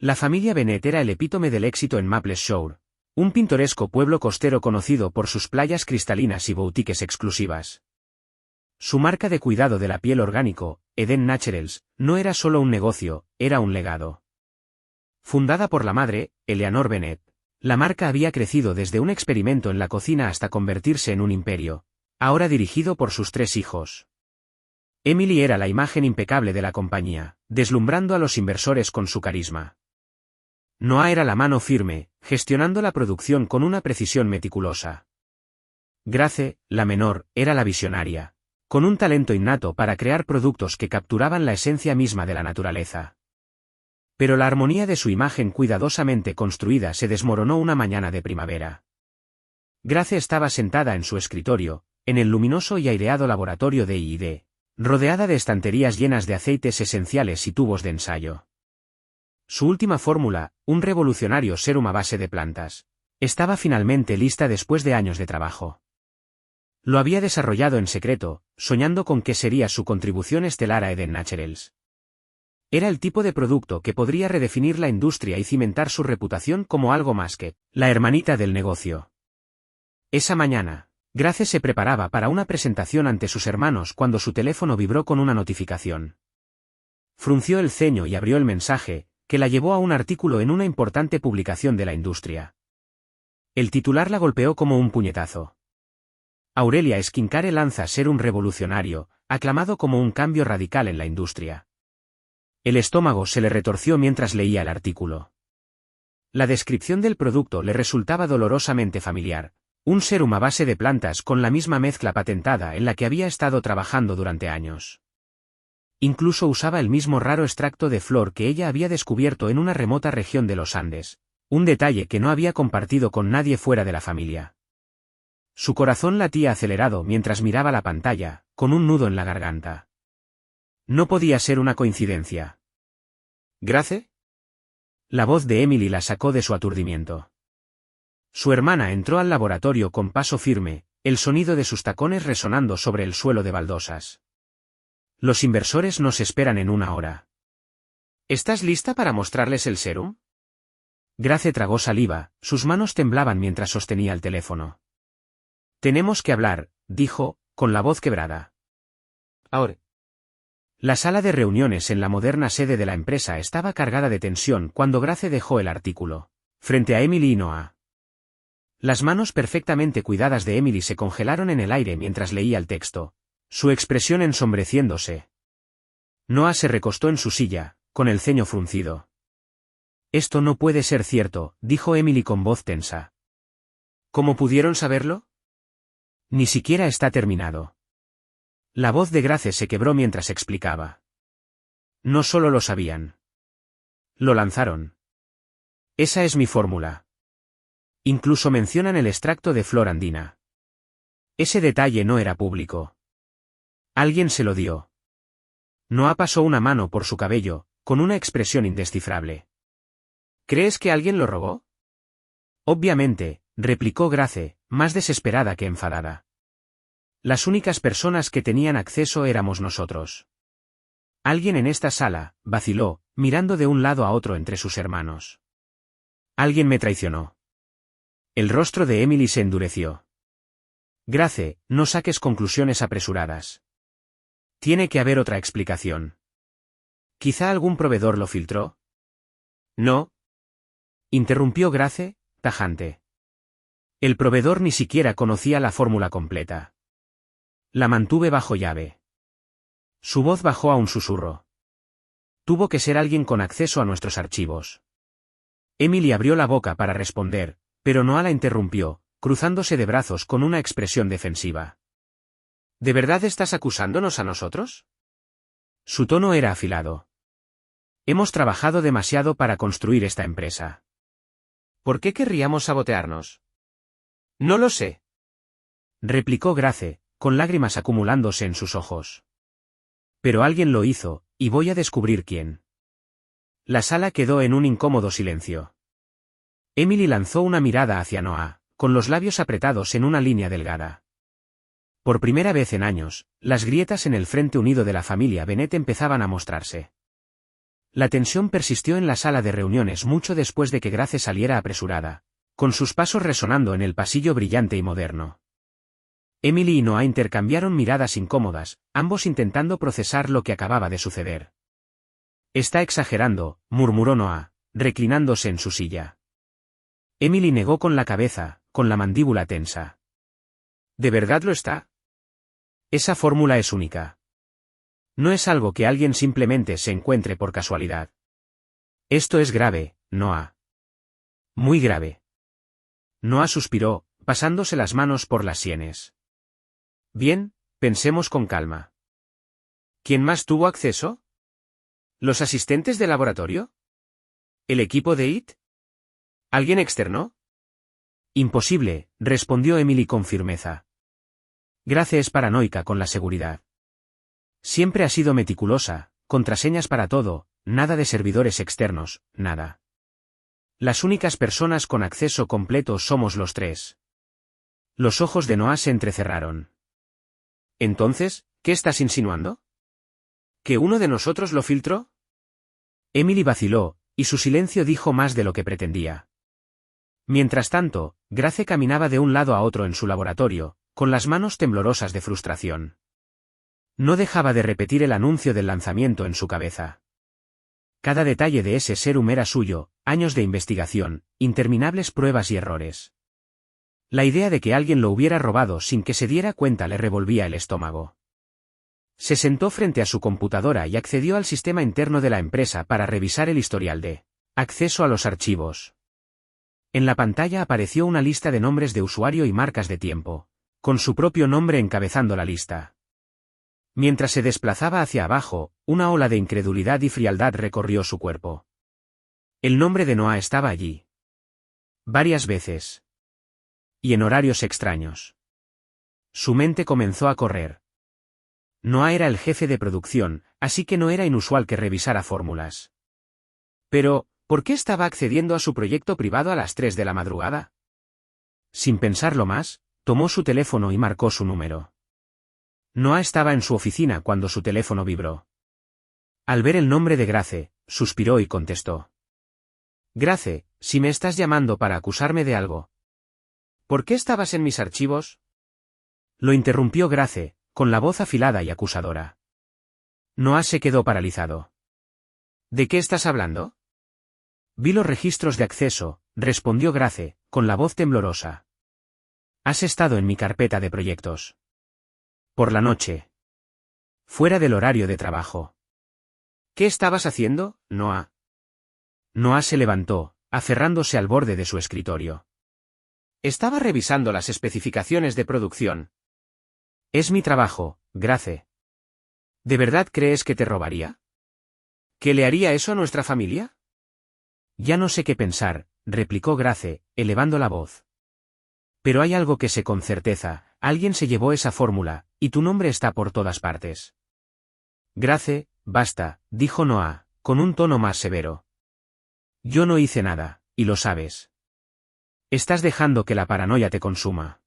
La familia Bennett era el epítome del éxito en Maple Shore, un pintoresco pueblo costero conocido por sus playas cristalinas y boutiques exclusivas. Su marca de cuidado de la piel orgánico, Eden Naturals, no era solo un negocio, era un legado. Fundada por la madre, Eleanor Bennett, la marca había crecido desde un experimento en la cocina hasta convertirse en un imperio, ahora dirigido por sus 3 hijos. Emily era la imagen impecable de la compañía, deslumbrando a los inversores con su carisma. Noah era la mano firme, gestionando la producción con una precisión meticulosa. Grace, la menor, era la visionaria, con un talento innato para crear productos que capturaban la esencia misma de la naturaleza. Pero la armonía de su imagen cuidadosamente construida se desmoronó una mañana de primavera. Grace estaba sentada en su escritorio, en el luminoso y aireado laboratorio de I+D, rodeada de estanterías llenas de aceites esenciales y tubos de ensayo. Su última fórmula, un revolucionario sérum a base de plantas, estaba finalmente lista después de años de trabajo. Lo había desarrollado en secreto, soñando con qué sería su contribución estelar a Eden Naturals. Era el tipo de producto que podría redefinir la industria y cimentar su reputación como algo más que la hermanita del negocio. Esa mañana, Grace se preparaba para una presentación ante sus hermanos cuando su teléfono vibró con una notificación. Frunció el ceño y abrió el mensaje, que la llevó a un artículo en una importante publicación de la industria. El titular la golpeó como un puñetazo. Aurelia Skincare lanza sérum revolucionario, aclamado como un cambio radical en la industria. El estómago se le retorció mientras leía el artículo. La descripción del producto le resultaba dolorosamente familiar, un sérum a base de plantas con la misma mezcla patentada en la que había estado trabajando durante años. Incluso usaba el mismo raro extracto de flor que ella había descubierto en una remota región de los Andes, un detalle que no había compartido con nadie fuera de la familia. Su corazón latía acelerado mientras miraba la pantalla, con un nudo en la garganta. No podía ser una coincidencia. ¿Grace? La voz de Emily la sacó de su aturdimiento. Su hermana entró al laboratorio con paso firme, el sonido de sus tacones resonando sobre el suelo de baldosas. Los inversores nos esperan en 1 hora. ¿Estás lista para mostrarles el sérum? Grace tragó saliva, sus manos temblaban mientras sostenía el teléfono. Tenemos que hablar, dijo, con la voz quebrada. Ahora. La sala de reuniones en la moderna sede de la empresa estaba cargada de tensión cuando Grace dejó el artículo, frente a Emily y Noah. Las manos perfectamente cuidadas de Emily se congelaron en el aire mientras leía el texto, su expresión ensombreciéndose. Noah se recostó en su silla, con el ceño fruncido. Esto no puede ser cierto, dijo Emily con voz tensa. ¿Cómo pudieron saberlo? Ni siquiera está terminado. La voz de Grace se quebró mientras explicaba. No solo lo sabían. Lo lanzaron. Esa es mi fórmula. Incluso mencionan el extracto de flor andina. Ese detalle no era público. Alguien se lo dio. Noah pasó una mano por su cabello, con una expresión indescifrable. ¿Crees que alguien lo robó? Obviamente, replicó Grace, más desesperada que enfadada. Las únicas personas que tenían acceso éramos nosotros. Alguien en esta sala, vaciló, mirando de un lado a otro entre sus hermanos. Alguien me traicionó. El rostro de Emily se endureció. Grace, no saques conclusiones apresuradas. Tiene que haber otra explicación. ¿Quizá algún proveedor lo filtró? No. Interrumpió Grace, tajante. El proveedor ni siquiera conocía la fórmula completa. La mantuve bajo llave. Su voz bajó a un susurro. Tuvo que ser alguien con acceso a nuestros archivos. Emily abrió la boca para responder, pero Noah la interrumpió, cruzándose de brazos con una expresión defensiva. ¿De verdad estás acusándonos a nosotros? Su tono era afilado. Hemos trabajado demasiado para construir esta empresa. ¿Por qué querríamos sabotearnos? No lo sé. Replicó Grace, con lágrimas acumulándose en sus ojos. Pero alguien lo hizo, y voy a descubrir quién. La sala quedó en un incómodo silencio. Emily lanzó una mirada hacia Noah, con los labios apretados en una línea delgada. Por primera vez en años, las grietas en el frente unido de la familia Bennett empezaban a mostrarse. La tensión persistió en la sala de reuniones mucho después de que Grace saliera apresurada, con sus pasos resonando en el pasillo brillante y moderno. Emily y Noah intercambiaron miradas incómodas, ambos intentando procesar lo que acababa de suceder. «Está exagerando», murmuró Noah, reclinándose en su silla. Emily negó con la cabeza, con la mandíbula tensa. «¿De verdad lo está? Esa fórmula es única. No es algo que alguien simplemente se encuentre por casualidad. Esto es grave, Noah. Muy grave». Noah suspiró, pasándose las manos por las sienes. «Bien, pensemos con calma. ¿Quién más tuvo acceso? ¿Los asistentes de laboratorio? ¿El equipo de IT? ¿Alguien externo?» «Imposible», respondió Emily con firmeza. Grace es paranoica con la seguridad. Siempre ha sido meticulosa, contraseñas para todo, nada de servidores externos, nada. Las únicas personas con acceso completo somos los tres. Los ojos de Noah se entrecerraron. «Entonces, ¿qué estás insinuando? ¿Que uno de nosotros lo filtró?» Emily vaciló, y su silencio dijo más de lo que pretendía. Mientras tanto, Grace caminaba de un lado a otro en su laboratorio, con las manos temblorosas de frustración. No dejaba de repetir el anuncio del lanzamiento en su cabeza. Cada detalle de ese serum era suyo, años de investigación, interminables pruebas y errores. La idea de que alguien lo hubiera robado sin que se diera cuenta le revolvía el estómago. Se sentó frente a su computadora y accedió al sistema interno de la empresa para revisar el historial de acceso a los archivos. En la pantalla apareció una lista de nombres de usuario y marcas de tiempo, con su propio nombre encabezando la lista. Mientras se desplazaba hacia abajo, una ola de incredulidad y frialdad recorrió su cuerpo. El nombre de Noah estaba allí. Varias veces. Y en horarios extraños. Su mente comenzó a correr. Noah era el jefe de producción, así que no era inusual que revisara fórmulas. Pero, ¿por qué estaba accediendo a su proyecto privado a las 3 de la madrugada? Sin pensarlo más, tomó su teléfono y marcó su número. Noah estaba en su oficina cuando su teléfono vibró. Al ver el nombre de Grace, suspiró y contestó. «Grace, si me estás llamando para acusarme de algo. ¿Por qué estabas en mis archivos?» Lo interrumpió Grace, con la voz afilada y acusadora. Noah se quedó paralizado. «¿De qué estás hablando?» «Vi los registros de acceso», respondió Grace, con la voz temblorosa. «Has estado en mi carpeta de proyectos. Por la noche. Fuera del horario de trabajo». «¿Qué estabas haciendo, Noah?» Noah se levantó, aferrándose al borde de su escritorio. «Estaba revisando las especificaciones de producción». «Es mi trabajo, Grace». «¿De verdad crees que te robaría? ¿Que le haría eso a nuestra familia?» «Ya no sé qué pensar», replicó Grace, elevando la voz. «Pero hay algo que sé con certeza, alguien se llevó esa fórmula, y tu nombre está por todas partes». «Grace, basta», dijo Noah, con un tono más severo. «Yo no hice nada, y lo sabes. Estás dejando que la paranoia te consuma».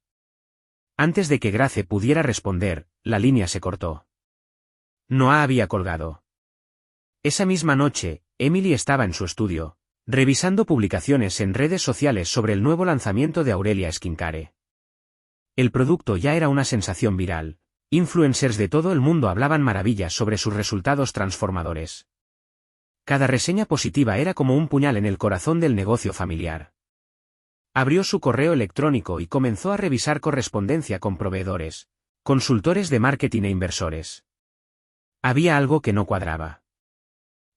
Antes de que Grace pudiera responder, la línea se cortó. Noah había colgado. Esa misma noche, Emily estaba en su estudio, revisando publicaciones en redes sociales sobre el nuevo lanzamiento de Aurelia Skincare. El producto ya era una sensación viral. Influencers de todo el mundo hablaban maravillas sobre sus resultados transformadores. Cada reseña positiva era como un puñal en el corazón del negocio familiar. Abrió su correo electrónico y comenzó a revisar correspondencia con proveedores, consultores de marketing e inversores. Había algo que no cuadraba.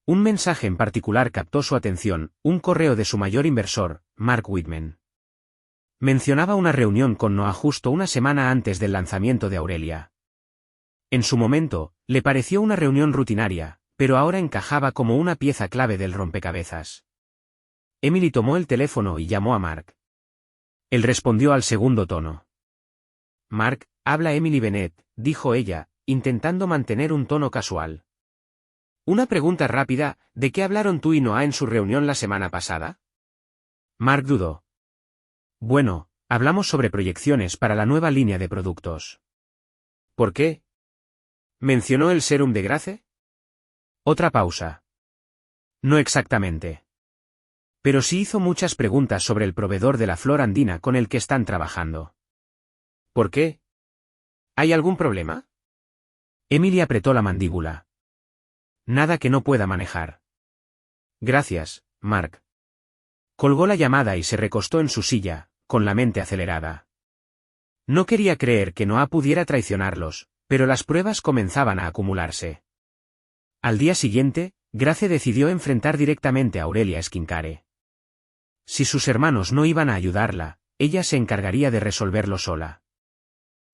Un mensaje en particular captó su atención, un correo de su mayor inversor, Mark Whitman. Mencionaba una reunión con Noah justo una semana antes del lanzamiento de Aurelia. En su momento, le pareció una reunión rutinaria, pero ahora encajaba como una pieza clave del rompecabezas. Emily tomó el teléfono y llamó a Mark. Él respondió al segundo tono. «Mark, habla Emily Bennett», dijo ella, intentando mantener un tono casual. «Una pregunta rápida, ¿de qué hablaron tú y Noah en su reunión la semana pasada?» Mark dudó. «Bueno, hablamos sobre proyecciones para la nueva línea de productos». «¿Por qué? ¿Mencionó el serum de Grace?» Otra pausa. No exactamente. Pero sí hizo muchas preguntas sobre el proveedor de la flor andina con el que están trabajando. ¿Por qué? ¿Hay algún problema? Emily apretó la mandíbula. Nada que no pueda manejar. Gracias, Mark. Colgó la llamada y se recostó en su silla, con la mente acelerada. No quería creer que Noah pudiera traicionarlos, pero las pruebas comenzaban a acumularse. Al día siguiente, Grace decidió enfrentar directamente a Aurelia Skincare. Si sus hermanos no iban a ayudarla, ella se encargaría de resolverlo sola.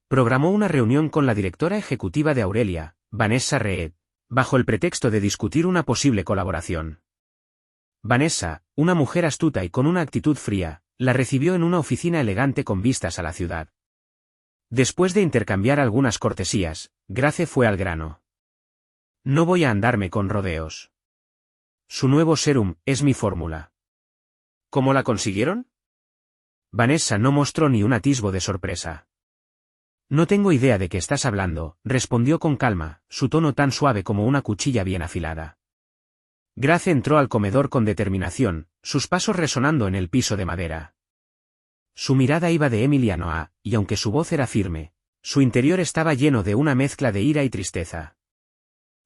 Programó una reunión con la directora ejecutiva de Aurelia, Vanessa Reed, bajo el pretexto de discutir una posible colaboración. Vanessa, una mujer astuta y con una actitud fría, la recibió en una oficina elegante con vistas a la ciudad. Después de intercambiar algunas cortesías, Grace fue al grano. No voy a andarme con rodeos. Su nuevo serum es mi fórmula. ¿Cómo la consiguieron? Vanessa no mostró ni un atisbo de sorpresa. No tengo idea de qué estás hablando, respondió con calma, su tono tan suave como una cuchilla bien afilada. Grace entró al comedor con determinación, sus pasos resonando en el piso de madera. Su mirada iba de Emily a Noah, y aunque su voz era firme, su interior estaba lleno de una mezcla de ira y tristeza.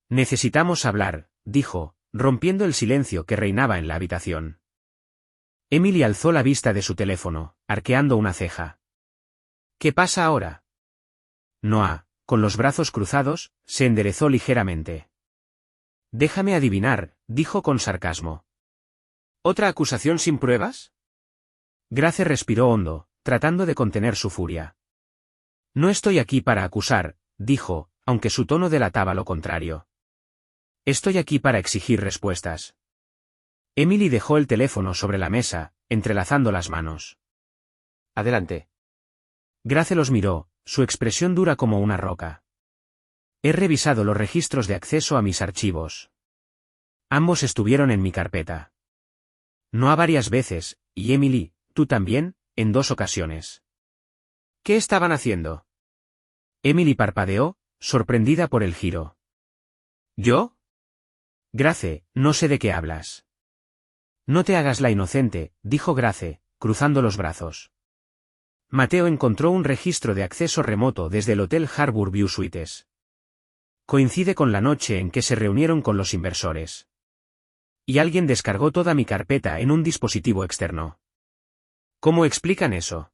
Necesitamos hablar, dijo, rompiendo el silencio que reinaba en la habitación. Emily alzó la vista de su teléfono, arqueando una ceja. ¿Qué pasa ahora? Noah, con los brazos cruzados, se enderezó ligeramente. Déjame adivinar, dijo con sarcasmo. ¿Otra acusación sin pruebas? Grace respiró hondo, tratando de contener su furia. No estoy aquí para acusar, dijo, aunque su tono delataba lo contrario. Estoy aquí para exigir respuestas. Emily dejó el teléfono sobre la mesa, entrelazando las manos. Adelante. Grace los miró, su expresión dura como una roca. He revisado los registros de acceso a mis archivos. Ambos estuvieron en mi carpeta. Noah varias veces, y Emily, tú también, en 2 ocasiones. ¿Qué estaban haciendo? Emily parpadeó, sorprendida por el giro. ¿Yo? Grace, no sé de qué hablas. No te hagas la inocente, dijo Grace, cruzando los brazos. Mateo encontró un registro de acceso remoto desde el Hotel Harbour View Suites. Coincide con la noche en que se reunieron con los inversores. Y alguien descargó toda mi carpeta en un dispositivo externo. ¿Cómo explican eso?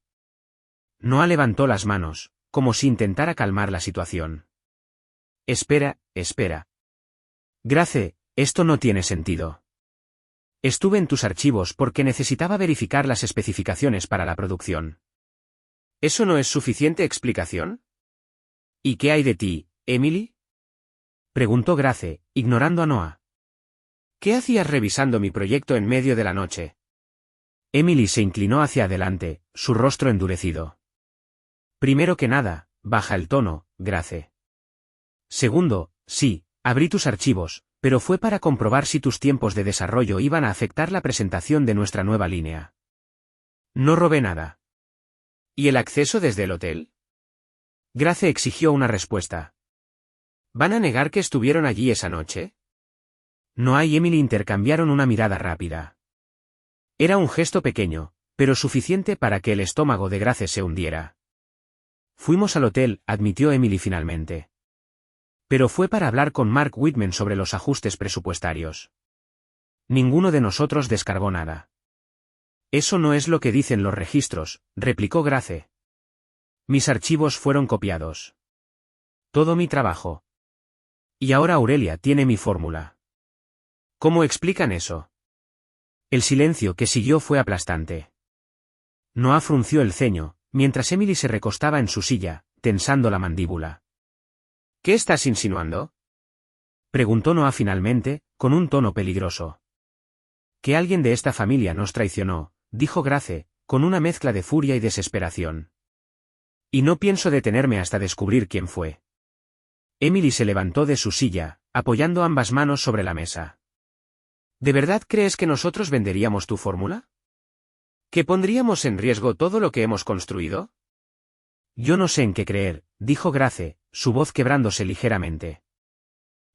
Noah levantó las manos, como si intentara calmar la situación. Espera. Grace, esto no tiene sentido. Estuve en tus archivos porque necesitaba verificar las especificaciones para la producción. ¿Eso no es suficiente explicación? ¿Y qué hay de ti, Emily? Preguntó Grace, ignorando a Noah. ¿Qué hacías revisando mi proyecto en medio de la noche? Emily se inclinó hacia adelante, su rostro endurecido. Primero que nada, baja el tono, Grace. Segundo, sí, abrí tus archivos, pero fue para comprobar si tus tiempos de desarrollo iban a afectar la presentación de nuestra nueva línea. No robé nada. ¿Y el acceso desde el hotel? Grace exigió una respuesta. ¿Van a negar que estuvieron allí esa noche? Noah y Emily intercambiaron una mirada rápida. Era un gesto pequeño, pero suficiente para que el estómago de Grace se hundiera. Fuimos al hotel, admitió Emily finalmente. Pero fue para hablar con Mark Whitman sobre los ajustes presupuestarios. Ninguno de nosotros descargó nada. Eso no es lo que dicen los registros, replicó Grace. Mis archivos fueron copiados. Todo mi trabajo. Y ahora Aurelia tiene mi fórmula. ¿Cómo explican eso? El silencio que siguió fue aplastante. Noah frunció el ceño, mientras Emily se recostaba en su silla, tensando la mandíbula. ¿Qué estás insinuando? Preguntó Noah finalmente, con un tono peligroso. Que alguien de esta familia nos traicionó, dijo Grace, con una mezcla de furia y desesperación. Y no pienso detenerme hasta descubrir quién fue. Emily se levantó de su silla, apoyando ambas manos sobre la mesa. ¿De verdad crees que nosotros venderíamos tu fórmula? ¿Que pondríamos en riesgo todo lo que hemos construido? Yo no sé en qué creer, dijo Grace, su voz quebrándose ligeramente.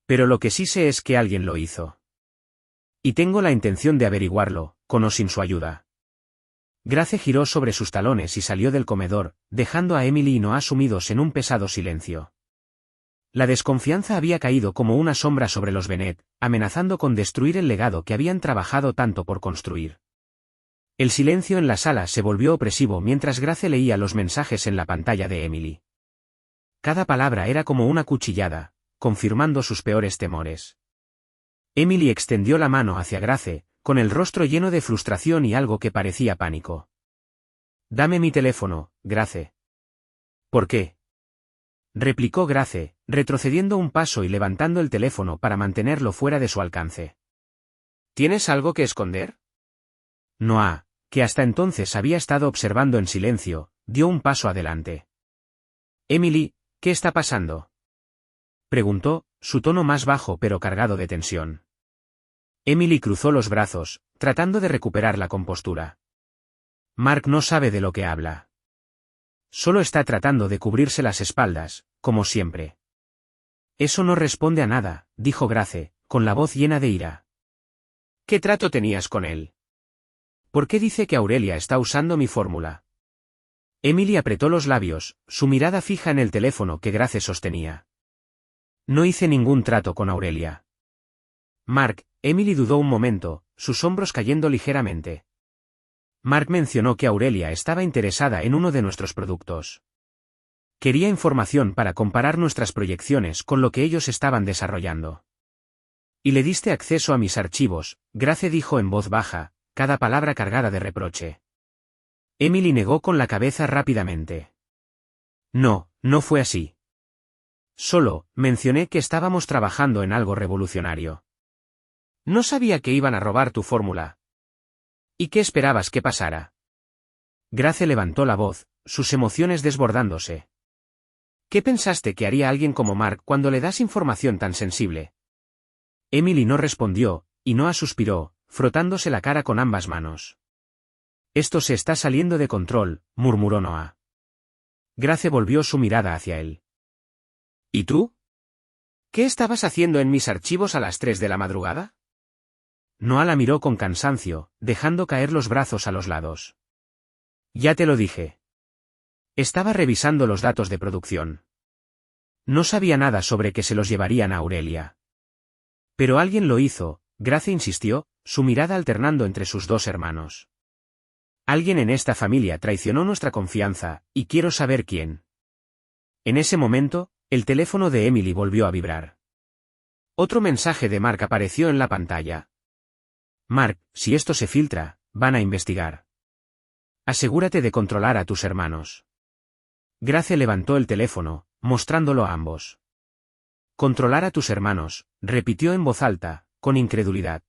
Pero lo que sí sé es que alguien lo hizo. Y tengo la intención de averiguarlo, con o sin su ayuda. Grace giró sobre sus talones y salió del comedor, dejando a Emily y Noah sumidos en un pesado silencio. La desconfianza había caído como una sombra sobre los Bennet, amenazando con destruir el legado que habían trabajado tanto por construir. El silencio en la sala se volvió opresivo mientras Grace leía los mensajes en la pantalla de Emily. Cada palabra era como una cuchillada, confirmando sus peores temores. Emily extendió la mano hacia Grace, con el rostro lleno de frustración y algo que parecía pánico. «Dame mi teléfono, Grace». «¿Por qué?», replicó Grace, retrocediendo un paso y levantando el teléfono para mantenerlo fuera de su alcance. «¿Tienes algo que esconder?». Noah, que hasta entonces había estado observando en silencio, dio un paso adelante. «Emily, ¿qué está pasando?», preguntó, su tono más bajo pero cargado de tensión. Emily cruzó los brazos, tratando de recuperar la compostura. «Mark no sabe de lo que habla. Solo está tratando de cubrirse las espaldas, como siempre». «Eso no responde a nada», dijo Grace, con la voz llena de ira. «¿Qué trato tenías con él? ¿Por qué dice que Aurelia está usando mi fórmula?». Emily apretó los labios, su mirada fija en el teléfono que Grace sostenía. «No hice ningún trato con Aurelia». «Mark», Emily dudó un momento, sus hombros cayendo ligeramente. «Mark mencionó que Aurelia estaba interesada en uno de nuestros productos. Quería información para comparar nuestras proyecciones con lo que ellos estaban desarrollando. Y le diste acceso a mis archivos», Grace dijo en voz baja, cada palabra cargada de reproche. Emily negó con la cabeza rápidamente. «No, no fue así. Solo, mencioné que estábamos trabajando en algo revolucionario. No sabía que iban a robar tu fórmula». «¿Y qué esperabas que pasara?». Grace levantó la voz, sus emociones desbordándose. «¿Qué pensaste que haría alguien como Mark cuando le das información tan sensible?». Emily no respondió, y Noah suspiró, frotándose la cara con ambas manos. «Esto se está saliendo de control», murmuró Noah. Grace volvió su mirada hacia él. «¿Y tú? ¿Qué estabas haciendo en mis archivos a las 3 de la madrugada?». Noah la miró con cansancio, dejando caer los brazos a los lados. «Ya te lo dije. Estaba revisando los datos de producción. No sabía nada sobre que se los llevarían a Aurelia». «Pero alguien lo hizo», Grace insistió, su mirada alternando entre sus dos hermanos. «Alguien en esta familia traicionó nuestra confianza, y quiero saber quién». En ese momento, el teléfono de Emily volvió a vibrar. Otro mensaje de Mark apareció en la pantalla. «Mark, si esto se filtra, van a investigar. Asegúrate de controlar a tus hermanos». Grace levantó el teléfono, mostrándolo a ambos. «Controlar a tus hermanos», repitió en voz alta, con incredulidad.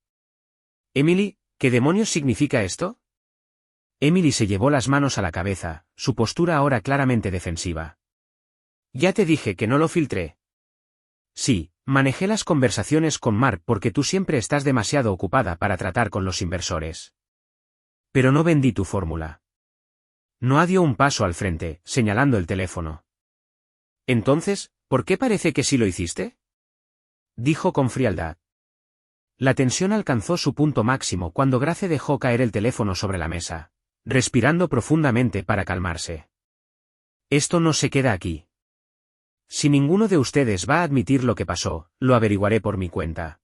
«Emily, ¿qué demonios significa esto?». Emily se llevó las manos a la cabeza, su postura ahora claramente defensiva. «Ya te dije que no lo filtré». «Sí, manejé las conversaciones con Mark porque tú siempre estás demasiado ocupada para tratar con los inversores. Pero no vendí tu fórmula». Noah dio un paso al frente, señalando el teléfono. «Entonces, ¿por qué parece que sí lo hiciste?», dijo con frialdad. La tensión alcanzó su punto máximo cuando Grace dejó caer el teléfono sobre la mesa, respirando profundamente para calmarse. «Esto no se queda aquí. Si ninguno de ustedes va a admitir lo que pasó, lo averiguaré por mi cuenta.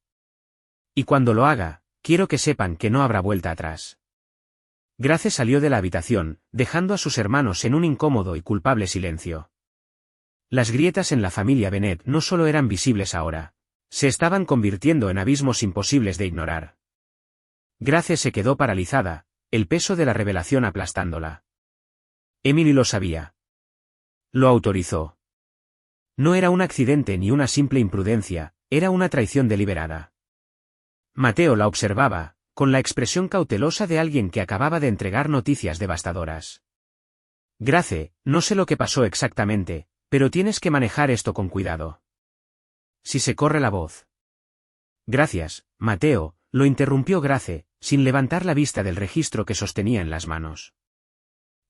Y cuando lo haga, quiero que sepan que no habrá vuelta atrás». Grace salió de la habitación, dejando a sus hermanos en un incómodo y culpable silencio. Las grietas en la familia Bennet no solo eran visibles ahora, se estaban convirtiendo en abismos imposibles de ignorar. Grace se quedó paralizada, el peso de la revelación aplastándola. Emily lo sabía. Lo autorizó. No era un accidente ni una simple imprudencia, era una traición deliberada. Mateo la observaba, con la expresión cautelosa de alguien que acababa de entregar noticias devastadoras. «Grace, no sé lo que pasó exactamente, pero tienes que manejar esto con cuidado. Si se corre la voz». «Gracias, Mateo», lo interrumpió Grace, sin levantar la vista del registro que sostenía en las manos.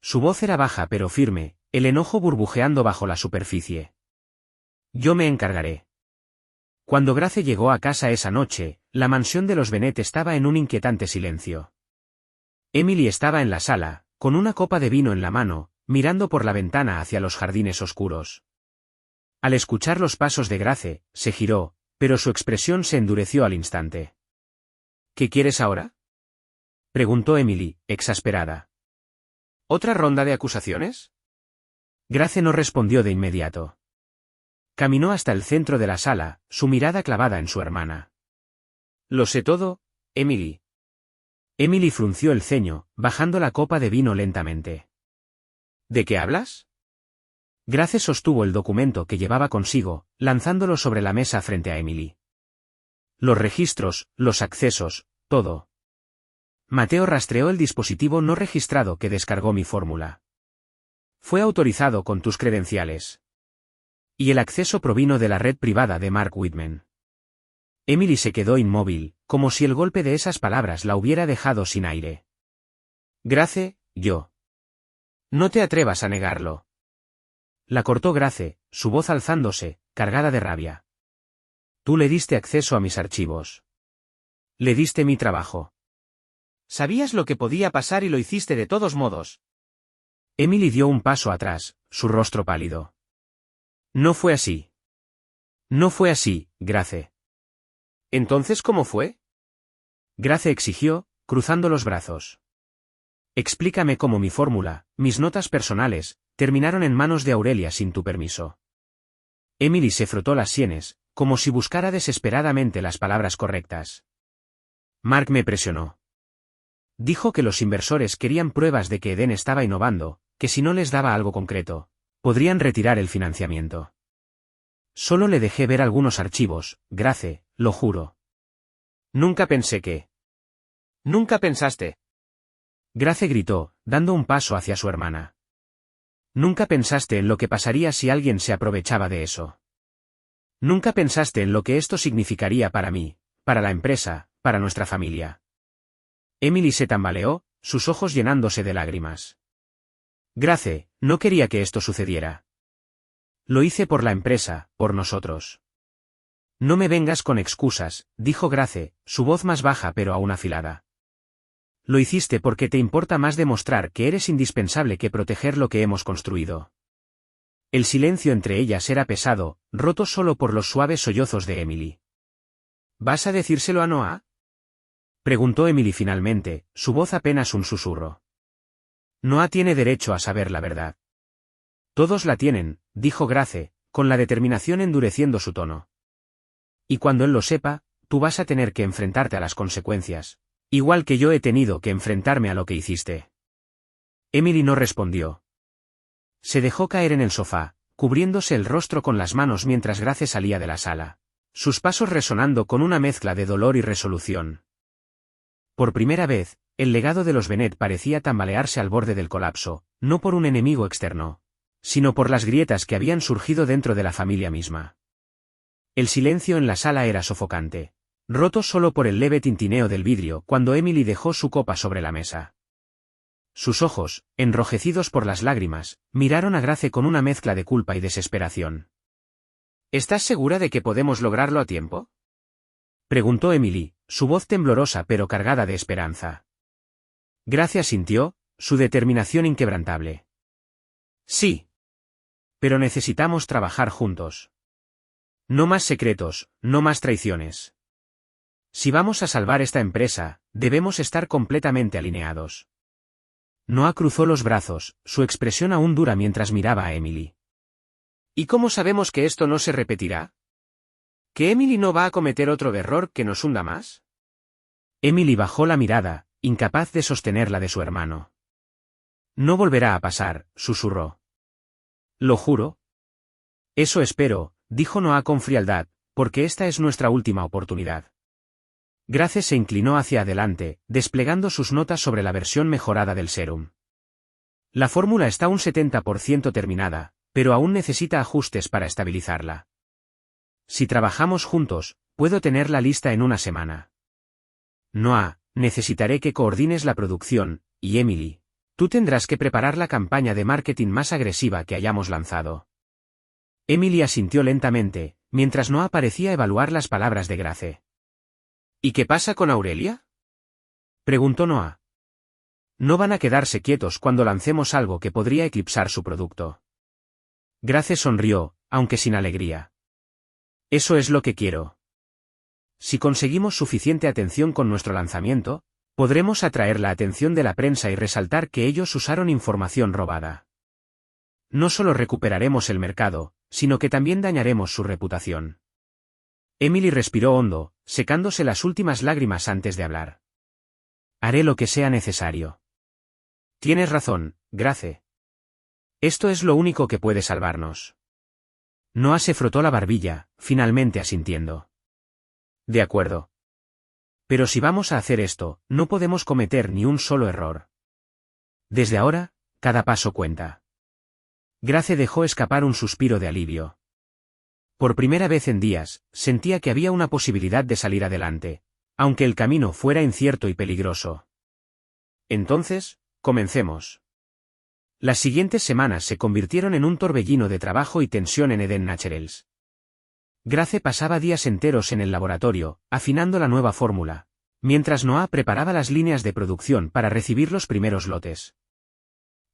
Su voz era baja pero firme, el enojo burbujeando bajo la superficie. «Yo me encargaré». Cuando Grace llegó a casa esa noche, La mansión de los Bennet estaba en un inquietante silencio. Emily estaba en la sala, con una copa de vino en la mano, mirando por la ventana hacia los jardines oscuros. Al escuchar los pasos de Grace, se giró, pero su expresión se endureció al instante. ¿Qué quieres ahora?, preguntó Emily, exasperada. ¿Otra ronda de acusaciones? Grace no respondió de inmediato. Caminó hasta el centro de la sala, su mirada clavada en su hermana. Lo sé todo, Emily. Emily frunció el ceño, bajando la copa de vino lentamente. ¿De qué hablas? Grace sostuvo el documento que llevaba consigo, lanzándolo sobre la mesa frente a Emily. Los registros, los accesos, todo. Mateo rastreó el dispositivo no registrado que descargó mi fórmula. Fue autorizado con tus credenciales. Y el acceso provino de la red privada de Mark Whitman. Emily se quedó inmóvil, como si el golpe de esas palabras la hubiera dejado sin aire. Grace, yo. No te atrevas a negarlo. La cortó Grace, su voz alzándose, cargada de rabia. Tú le diste acceso a mis archivos. Le diste mi trabajo. Sabías lo que podía pasar y lo hiciste de todos modos. Emily dio un paso atrás, su rostro pálido. No fue así. No fue así, Grace. ¿Entonces cómo fue? Grace exigió, cruzando los brazos. Explícame cómo mi fórmula, mis notas personales, terminaron en manos de Aurelia sin tu permiso. Emily se frotó las sienes, como si buscara desesperadamente las palabras correctas. Mark me presionó. Dijo que los inversores querían pruebas de que Eden estaba innovando, que si no les daba algo concreto, podrían retirar el financiamiento. Solo le dejé ver algunos archivos, Grace, lo juro. Nunca pensé que... Nunca pensaste. Grace gritó, dando un paso hacia su hermana. Nunca pensaste en lo que pasaría si alguien se aprovechaba de eso. Nunca pensaste en lo que esto significaría para mí, para la empresa, para nuestra familia. Emily se tambaleó, sus ojos llenándose de lágrimas. Grace, no quería que esto sucediera. Lo hice por la empresa, por nosotros. No me vengas con excusas, dijo Grace, su voz más baja pero aún afilada. Lo hiciste porque te importa más demostrar que eres indispensable que proteger lo que hemos construido. El silencio entre ellas era pesado, roto solo por los suaves sollozos de Emily. ¿Vas a decírselo a Noah?, preguntó Emily finalmente, su voz apenas un susurro. Noah tiene derecho a saber la verdad. Todos la tienen, dijo Grace, con la determinación endureciendo su tono. Y cuando él lo sepa, tú vas a tener que enfrentarte a las consecuencias, igual que yo he tenido que enfrentarme a lo que hiciste. Emily no respondió. Se dejó caer en el sofá, cubriéndose el rostro con las manos mientras Grace salía de la sala, sus pasos resonando con una mezcla de dolor y resolución. Por primera vez, el legado de los Bennet parecía tambalearse al borde del colapso, no por un enemigo externo, sino por las grietas que habían surgido dentro de la familia misma. El silencio en la sala era sofocante, roto solo por el leve tintineo del vidrio cuando Emily dejó su copa sobre la mesa. Sus ojos, enrojecidos por las lágrimas, miraron a Grace con una mezcla de culpa y desesperación. ¿Estás segura de que podemos lograrlo a tiempo?, preguntó Emily, su voz temblorosa pero cargada de esperanza. Grace asintió, su determinación inquebrantable. Sí. Pero necesitamos trabajar juntos. No más secretos, no más traiciones. Si vamos a salvar esta empresa, debemos estar completamente alineados. Noah cruzó los brazos, su expresión aún dura mientras miraba a Emily. ¿Y cómo sabemos que esto no se repetirá? ¿Que Emily no va a cometer otro error que nos hunda más? Emily bajó la mirada, incapaz de sostenerla de su hermano. No volverá a pasar, susurró. ¿Lo juro? Eso espero, dijo Noah con frialdad, porque esta es nuestra última oportunidad. Grace se inclinó hacia adelante, desplegando sus notas sobre la versión mejorada del sérum. La fórmula está un 70% terminada, pero aún necesita ajustes para estabilizarla. Si trabajamos juntos, puedo tenerla lista en una semana. Noah, necesitaré que coordines la producción, y Emily, tú tendrás que preparar la campaña de marketing más agresiva que hayamos lanzado. Emily asintió lentamente, mientras Noah parecía evaluar las palabras de Grace. ¿Y qué pasa con Aurelia?, preguntó Noah. No van a quedarse quietos cuando lancemos algo que podría eclipsar su producto. Grace sonrió, aunque sin alegría. Eso es lo que quiero. Si conseguimos suficiente atención con nuestro lanzamiento, podremos atraer la atención de la prensa y resaltar que ellos usaron información robada. No solo recuperaremos el mercado, sino que también dañaremos su reputación. Emily respiró hondo, secándose las últimas lágrimas antes de hablar. Haré lo que sea necesario. Tienes razón, Grace. Esto es lo único que puede salvarnos. Noah se frotó la barbilla, finalmente asintiendo. De acuerdo. Pero si vamos a hacer esto, no podemos cometer ni un solo error. Desde ahora, cada paso cuenta. Grace dejó escapar un suspiro de alivio. Por primera vez en días, sentía que había una posibilidad de salir adelante, aunque el camino fuera incierto y peligroso. Entonces, comencemos. Las siguientes semanas se convirtieron en un torbellino de trabajo y tensión en Eden Naturals. Grace pasaba días enteros en el laboratorio, afinando la nueva fórmula, mientras Noah preparaba las líneas de producción para recibir los primeros lotes.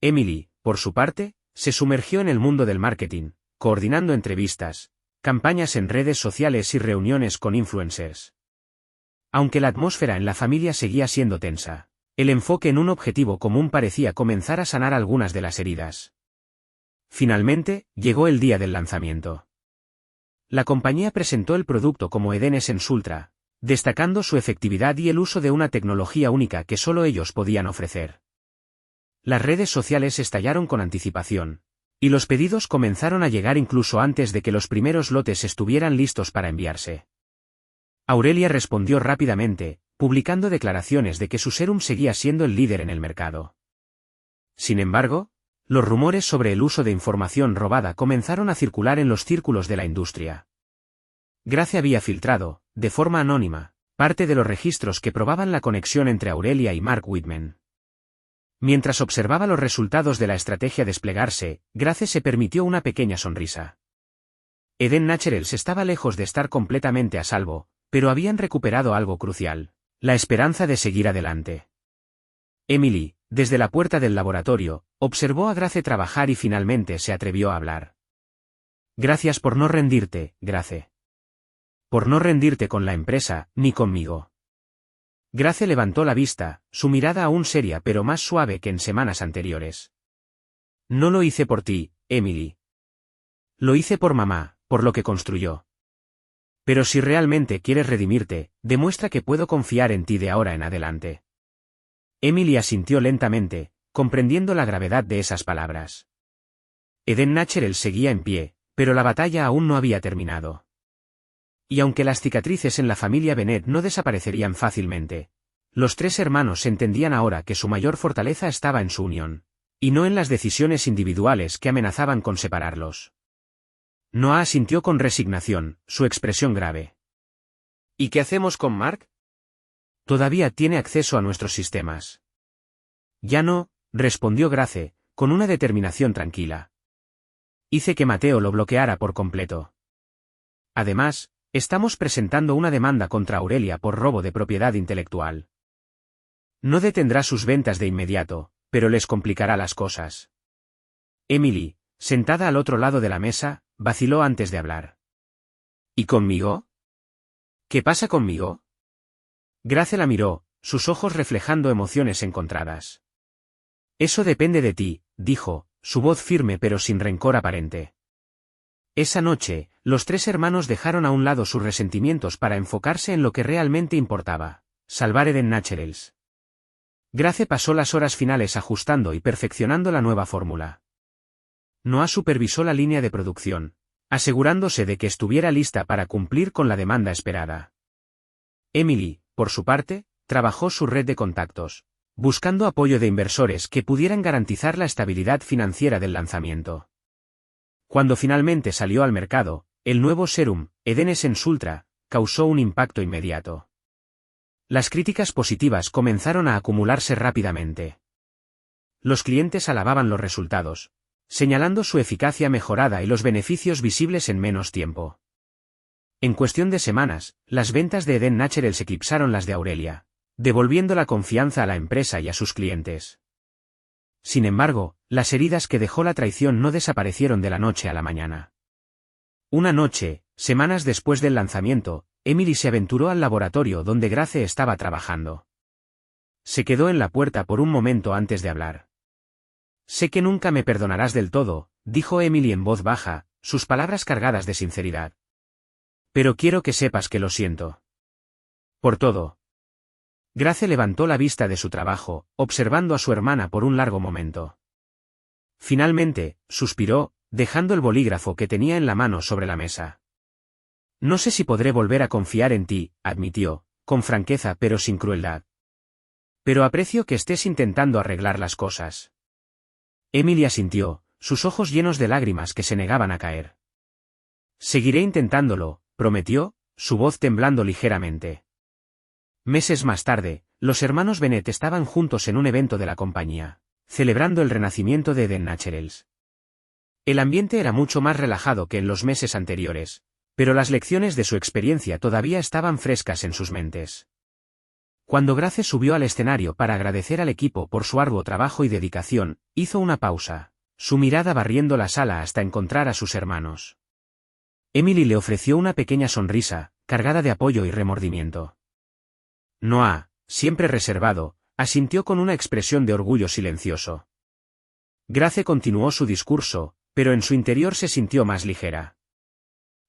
Emily, por su parte, se sumergió en el mundo del marketing, coordinando entrevistas, campañas en redes sociales y reuniones con influencers. Aunque la atmósfera en la familia seguía siendo tensa, el enfoque en un objetivo común parecía comenzar a sanar algunas de las heridas. Finalmente, llegó el día del lanzamiento. La compañía presentó el producto como Eden Essence Ultra, destacando su efectividad y el uso de una tecnología única que solo ellos podían ofrecer. Las redes sociales estallaron con anticipación, y los pedidos comenzaron a llegar incluso antes de que los primeros lotes estuvieran listos para enviarse. Aurelia respondió rápidamente, publicando declaraciones de que su serum seguía siendo el líder en el mercado. Sin embargo, los rumores sobre el uso de información robada comenzaron a circular en los círculos de la industria. Grace había filtrado, de forma anónima, parte de los registros que probaban la conexión entre Aurelia y Mark Whitman. Mientras observaba los resultados de la estrategia desplegarse, Grace se permitió una pequeña sonrisa. Eden Naturals estaba lejos de estar completamente a salvo, pero habían recuperado algo crucial: la esperanza de seguir adelante. Emily, desde la puerta del laboratorio, observó a Grace trabajar y finalmente se atrevió a hablar. Gracias por no rendirte, Grace. Por no rendirte con la empresa, ni conmigo. Grace levantó la vista, su mirada aún seria pero más suave que en semanas anteriores. No lo hice por ti, Emily. Lo hice por mamá, por lo que construyó. Pero si realmente quieres redimirte, demuestra que puedo confiar en ti de ahora en adelante. Emily asintió lentamente, comprendiendo la gravedad de esas palabras. Eden Naturals seguía en pie, pero la batalla aún no había terminado. Y aunque las cicatrices en la familia Bennett no desaparecerían fácilmente, los tres hermanos entendían ahora que su mayor fortaleza estaba en su unión, y no en las decisiones individuales que amenazaban con separarlos. Noah asintió con resignación, su expresión grave. ¿Y qué hacemos con Mark? Todavía tiene acceso a nuestros sistemas. Ya no, respondió Grace, con una determinación tranquila. Hice que Mateo lo bloqueara por completo. Además, estamos presentando una demanda contra Aurelia por robo de propiedad intelectual. No detendrá sus ventas de inmediato, pero les complicará las cosas. Emily, sentada al otro lado de la mesa, vaciló antes de hablar. ¿Y conmigo? ¿Qué pasa conmigo? Grace la miró, sus ojos reflejando emociones encontradas. Eso depende de ti, dijo, su voz firme pero sin rencor aparente. Esa noche, los tres hermanos dejaron a un lado sus resentimientos para enfocarse en lo que realmente importaba: salvar Eden Naturals. Grace pasó las horas finales ajustando y perfeccionando la nueva fórmula. Noah supervisó la línea de producción, asegurándose de que estuviera lista para cumplir con la demanda esperada. Emily, por su parte, trabajó su red de contactos, buscando apoyo de inversores que pudieran garantizar la estabilidad financiera del lanzamiento. Cuando finalmente salió al mercado, el nuevo serum, Eden Essence Ultra, causó un impacto inmediato. Las críticas positivas comenzaron a acumularse rápidamente. Los clientes alababan los resultados, señalando su eficacia mejorada y los beneficios visibles en menos tiempo. En cuestión de semanas, las ventas de Eden Naturals eclipsaron las de Aurelia, devolviendo la confianza a la empresa y a sus clientes. Sin embargo, las heridas que dejó la traición no desaparecieron de la noche a la mañana. Una noche, semanas después del lanzamiento, Emily se aventuró al laboratorio donde Grace estaba trabajando. Se quedó en la puerta por un momento antes de hablar. «Sé que nunca me perdonarás del todo», dijo Emily en voz baja, sus palabras cargadas de sinceridad. «Pero quiero que sepas que lo siento. Por todo». Grace levantó la vista de su trabajo, observando a su hermana por un largo momento. Finalmente, suspiró, dejando el bolígrafo que tenía en la mano sobre la mesa. «No sé si podré volver a confiar en ti», admitió, con franqueza pero sin crueldad. «Pero aprecio que estés intentando arreglar las cosas». Emily asintió, sus ojos llenos de lágrimas que se negaban a caer. «Seguiré intentándolo», prometió, su voz temblando ligeramente. Meses más tarde, los hermanos Bennett estaban juntos en un evento de la compañía, celebrando el renacimiento de Eden Naturals. El ambiente era mucho más relajado que en los meses anteriores, pero las lecciones de su experiencia todavía estaban frescas en sus mentes. Cuando Grace subió al escenario para agradecer al equipo por su arduo trabajo y dedicación, hizo una pausa, su mirada barriendo la sala hasta encontrar a sus hermanos. Emily le ofreció una pequeña sonrisa, cargada de apoyo y remordimiento. Noah, siempre reservado, asintió con una expresión de orgullo silencioso. Grace continuó su discurso, pero en su interior se sintió más ligera.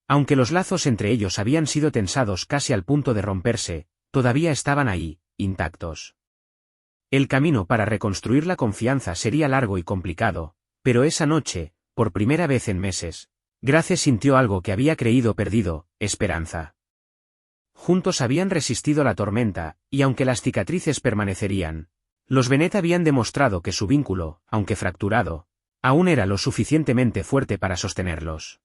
Aunque los lazos entre ellos habían sido tensados casi al punto de romperse, todavía estaban ahí, intactos. El camino para reconstruir la confianza sería largo y complicado, pero esa noche, por primera vez en meses, Grace sintió algo que había creído perdido: esperanza. Juntos habían resistido la tormenta, y aunque las cicatrices permanecerían, los Bennett habían demostrado que su vínculo, aunque fracturado, aún era lo suficientemente fuerte para sostenerlos.